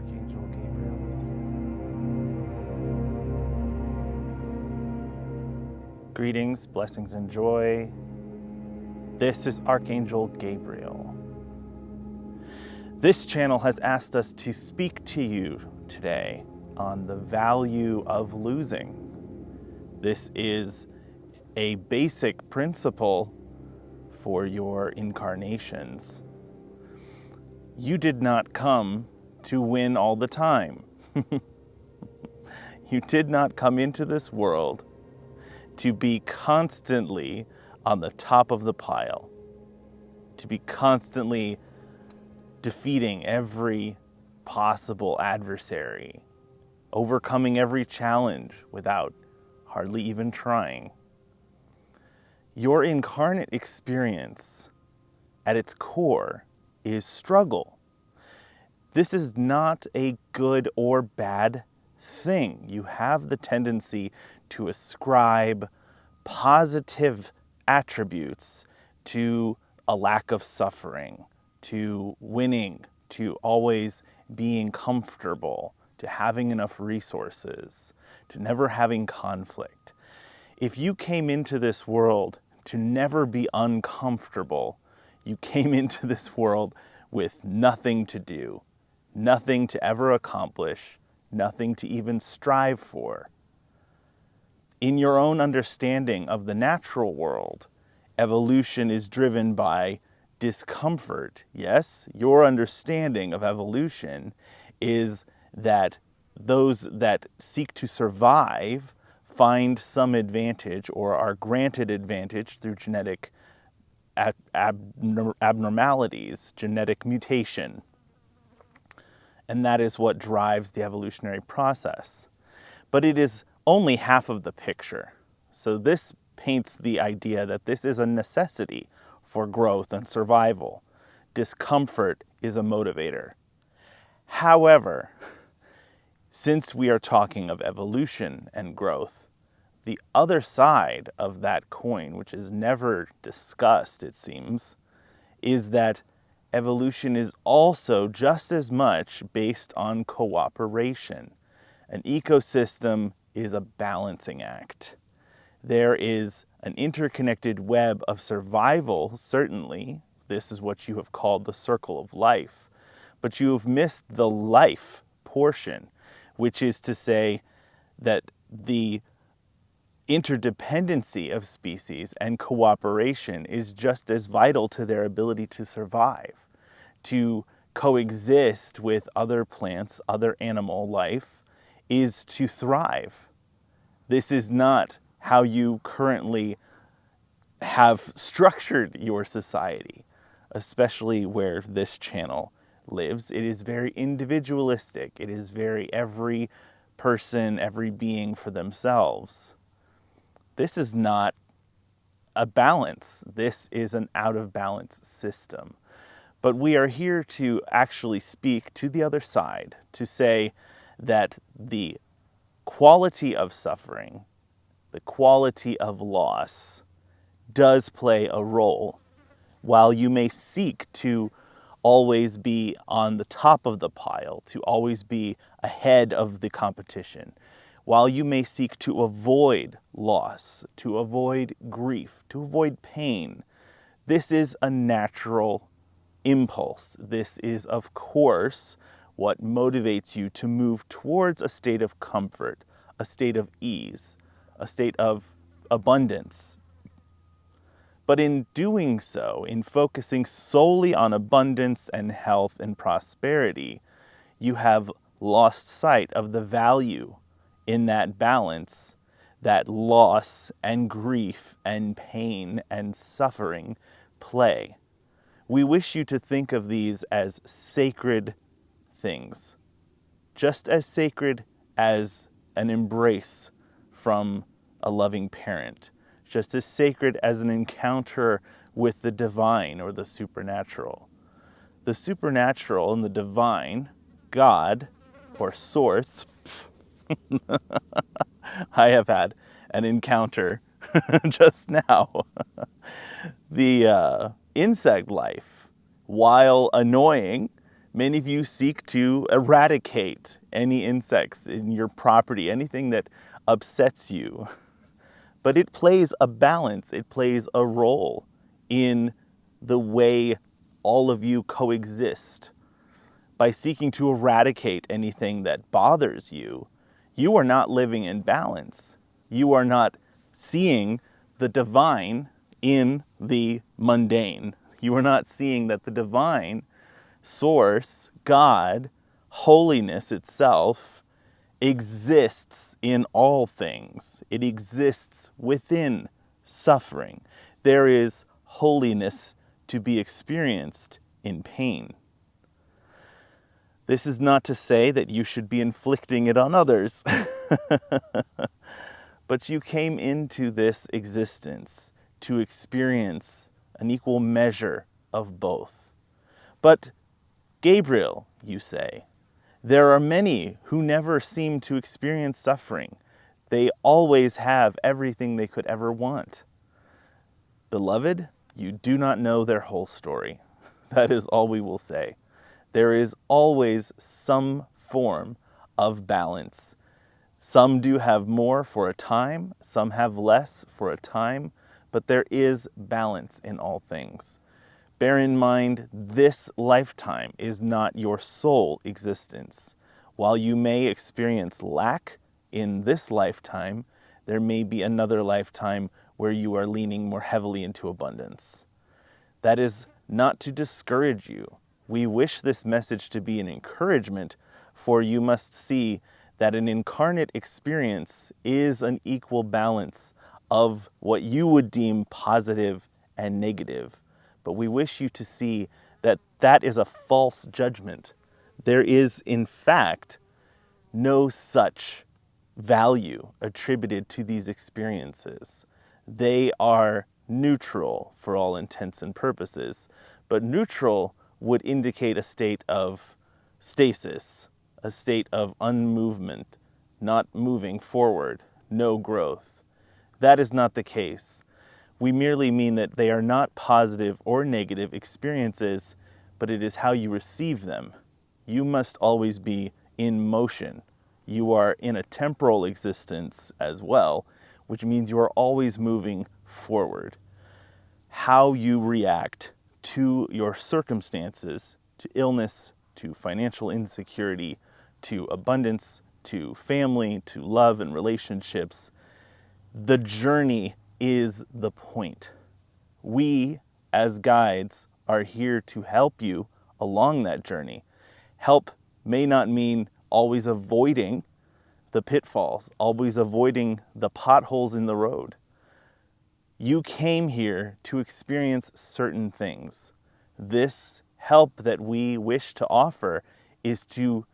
Archangel Gabriel with you. Greetings, blessings, and joy. This is Archangel Gabriel. This channel has asked us to speak to you today on the value of losing. This is a basic principle for your incarnations. You did not come to win all the time. You did not come into this world to be constantly on the top of the pile, to be constantly defeating every possible adversary, overcoming every challenge without hardly even trying. Your incarnate experience at its core is struggle. This is not a good or bad thing. You have the tendency to ascribe positive attributes to a lack of suffering, to winning, to always being comfortable, to having enough resources, to never having conflict. If you came into this world to never be uncomfortable, you came into this world with nothing to do, nothing to ever accomplish, nothing to even strive for. In your own understanding of the natural world, evolution is driven by discomfort. Yes, your understanding of evolution is that those that seek to survive find some advantage or are granted advantage through genetic abnormalities, genetic mutation. And that is what drives the evolutionary process. But it is only half of the picture. So this paints the idea that this is a necessity for growth and survival. Discomfort is a motivator. However, since we are talking of evolution and growth, the other side of that coin, which is never discussed, it seems, is that evolution is also just as much based on cooperation. An ecosystem is a balancing act. There is an interconnected web of survival, certainly. This is what you have called the circle of life. But you have missed the life portion, which is to say that the interdependency of species and cooperation is just as vital to their ability to survive, to coexist with other plants, other animal life, is to thrive. This is not how you currently have structured your society, especially where this channel lives. It is very individualistic. It is very every person, every being for themselves. This is not a balance. This is an out of balance system. But we are here to actually speak to the other side, to say that the quality of suffering, the quality of loss, does play a role. While you may seek to always be on the top of the pile, to always be ahead of the competition, while you may seek to avoid loss, to avoid grief, to avoid pain, this is a natural impulse. This is, of course, what motivates you to move towards a state of comfort, a state of ease, a state of abundance. But in doing so, in focusing solely on abundance and health and prosperity, you have lost sight of the value in that balance that loss and grief and pain and suffering play. We wish you to think of these as sacred things, just as sacred as an embrace from a loving parent, just as sacred as an encounter with the divine or the supernatural. The supernatural and the divine, God or source, I have had an encounter just now. The insect life, while annoying, Many of you seek to eradicate any insects in your property, anything that upsets you. But it plays a balance, it plays a role in the way all of you coexist. By seeking to eradicate anything that bothers you, you are not living in balance. You are not seeing the divine in the mundane. You are not seeing that the divine source, God, holiness itself, exists in all things. It exists within suffering. There is holiness to be experienced in pain. This is not to say that you should be inflicting it on others, but you came into this existence to experience an equal measure of both. But Gabriel, you say, there are many who never seem to experience suffering. They always have everything they could ever want. Beloved, you do not know their whole story. That is all we will say. There is always some form of balance. Some do have more for a time, some have less for a time, but there is balance in all things. Bear in mind, this lifetime is not your sole existence. While you may experience lack in this lifetime, there may be another lifetime where you are leaning more heavily into abundance. That is not to discourage you. We wish this message to be an encouragement, for you must see that an incarnate experience is an equal balance of what you would deem positive and negative. But we wish you to see that that is a false judgment. There is, in fact, no such value attributed to these experiences. They are neutral for all intents and purposes, but neutral would indicate a state of stasis, a state of unmovement, not moving forward, no growth. That is not the case. We merely mean that they are not positive or negative experiences, but it is how you receive them. You must always be in motion. You are in a temporal existence as well, which means you are always moving forward. How you react to your circumstances, to illness, to financial insecurity, to abundance, to family, to love and relationships, the journey is the point. We, as guides, are here to help you along that journey. Help may not mean always avoiding the pitfalls, always avoiding the potholes in the road. You came here to experience certain things. This help that we wish to offer is to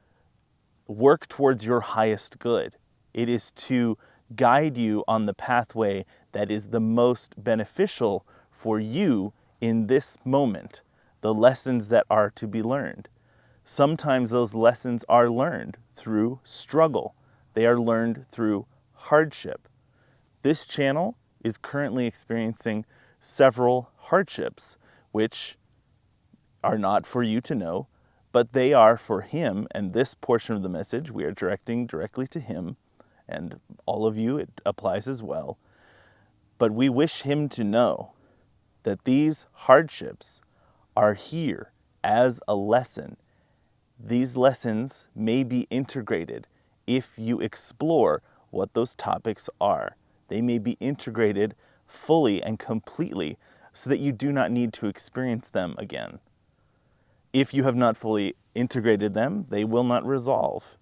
work towards your highest good. It is to guide you on the pathway that is the most beneficial for you in this moment, the lessons that are to be learned. Sometimes those lessons are learned through struggle. They are learned through hardship. This channel is currently experiencing several hardships, which are not for you to know, but they are for him, and this portion of the message we are directing directly to him, and all of you, it applies as well. But we wish him to know that these hardships are here as a lesson. These lessons may be integrated if you explore what those topics are. They may be integrated fully and completely so that you do not need to experience them again. If you have not fully integrated them, they will not resolve.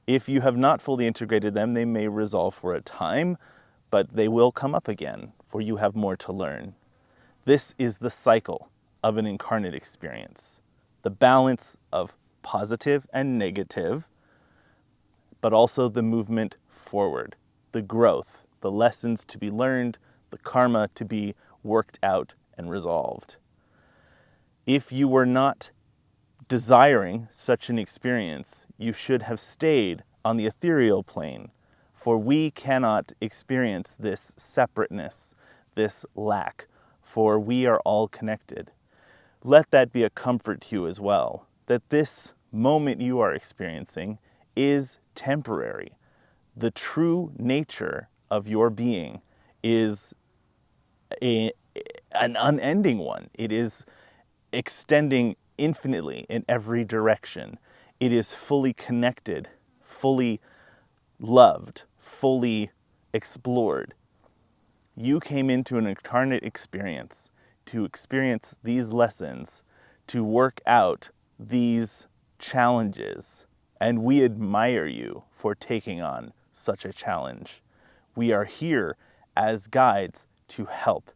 If you have not fully integrated them, they may resolve for a time, but they will come up again, for you have more to learn. This is the cycle of an incarnate experience, the balance of positive and negative, but also the movement forward, the growth, the lessons to be learned, the karma to be worked out and resolved. If you were not desiring such an experience, you should have stayed on the ethereal plane, for we cannot experience this separateness, this lack, for we are all connected. Let that be a comfort to you as well. that this moment you are experiencing is temporary. The true nature of your being is an unending one. It is extending infinitely in every direction. It is fully connected, fully loved, fully explored. You came into an incarnate experience to experience these lessons, to work out these challenges, and we admire you for taking on such a challenge. We are here as guides to help.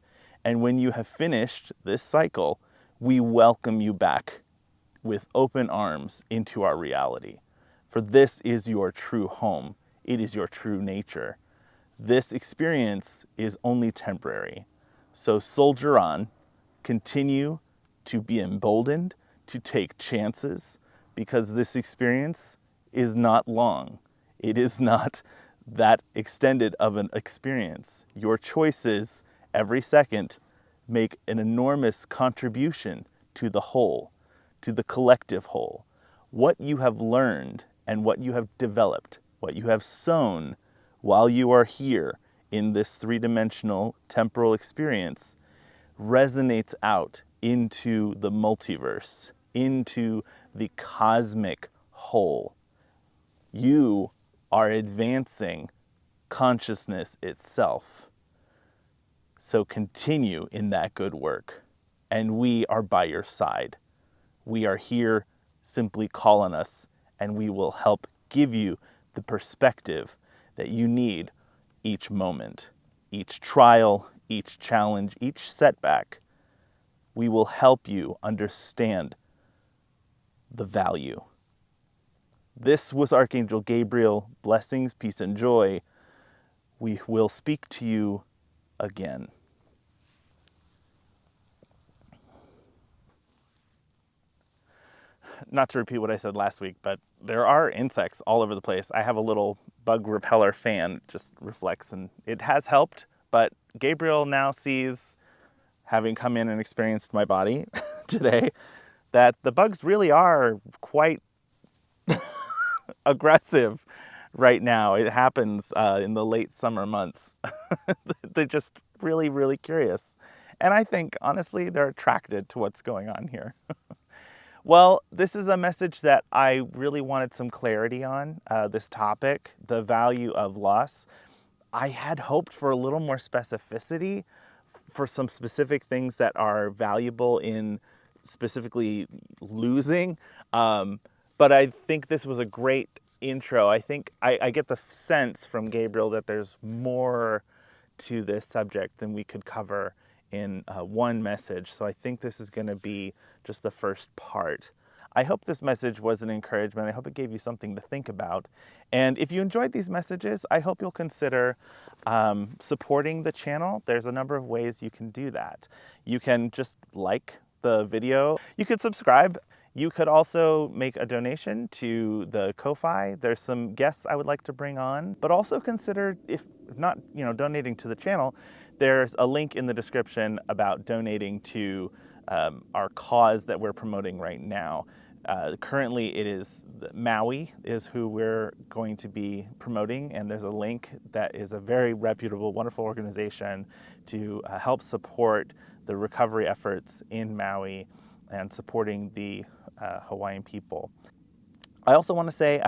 And when you have finished this cycle, we welcome you back with open arms into our reality. For this is your true home. It is your true nature. This experience is only temporary. So soldier on, continue to be emboldened, to take chances, because this experience is not long. It is not that extended of an experience. Your choices every second make an enormous contribution to the whole, to the collective whole. What you have learned and what you have developed, what you have sown while you are here in this three-dimensional temporal experience resonates out into the multiverse, into the cosmic whole. You are advancing consciousness itself. So continue in that good work, and we are by your side. We are here, simply call on us, and we will help give you the perspective that you need each moment, each trial, each challenge, each setback. We will help you understand the value. This was Archangel Gabriel. Blessings, peace, and joy. We will speak to you again. Not to repeat what I said last week, but there are insects all over the place. I have a little bug repeller fan, just reflects, and it has helped, but Gabriel now sees, having come in and experienced my body today, that the bugs really are quite aggressive right now. It happens in the late summer months. They're just really, really curious. And I think, honestly, they're attracted to what's going on here. Well, this is a message that I really wanted some clarity on, this topic, the value of loss. I had hoped for a little more specificity for some specific things that are valuable in specifically losing. But I think this was a great intro. I think I get the sense from Gabriel that there's more to this subject than we could cover in one message. So I think this is going to be just the first part. I hope this message was an encouragement. I hope it gave you something to think about. And if you enjoyed these messages, I hope you'll consider supporting the channel. There's a number of ways you can do that. You can just like the video. You could subscribe. You could also make a donation to the Ko-Fi. There's some guests I would like to bring on, but also consider, if not, donating to the channel, there's a link in the description about donating to our cause that we're promoting right now. Currently it is Maui is who we're going to be promoting, and there's a link that is a very reputable, wonderful organization to help support the recovery efforts in Maui and supporting the Hawaiian people. I also want to say,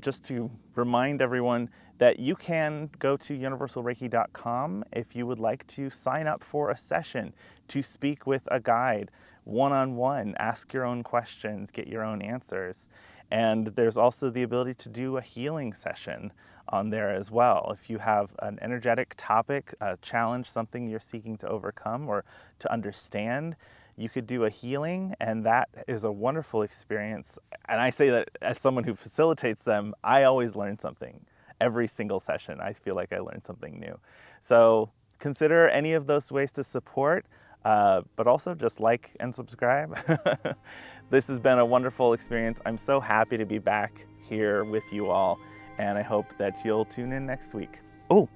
just to remind everyone, that you can go to universalreiki.com if you would like to sign up for a session to speak with a guide one-on-one, ask your own questions, get your own answers. And there's also the ability to do a healing session on there as well. If you have an energetic topic, a challenge, something you're seeking to overcome or to understand, you could do a healing, and that is a wonderful experience. And I say that as someone who facilitates them, I always learn something. Every single session, I feel like I learned something new. So consider any of those ways to support, but also just like and subscribe. This has been a wonderful experience. I'm so happy to be back here with you all, and I hope that you'll tune in next week. Oh,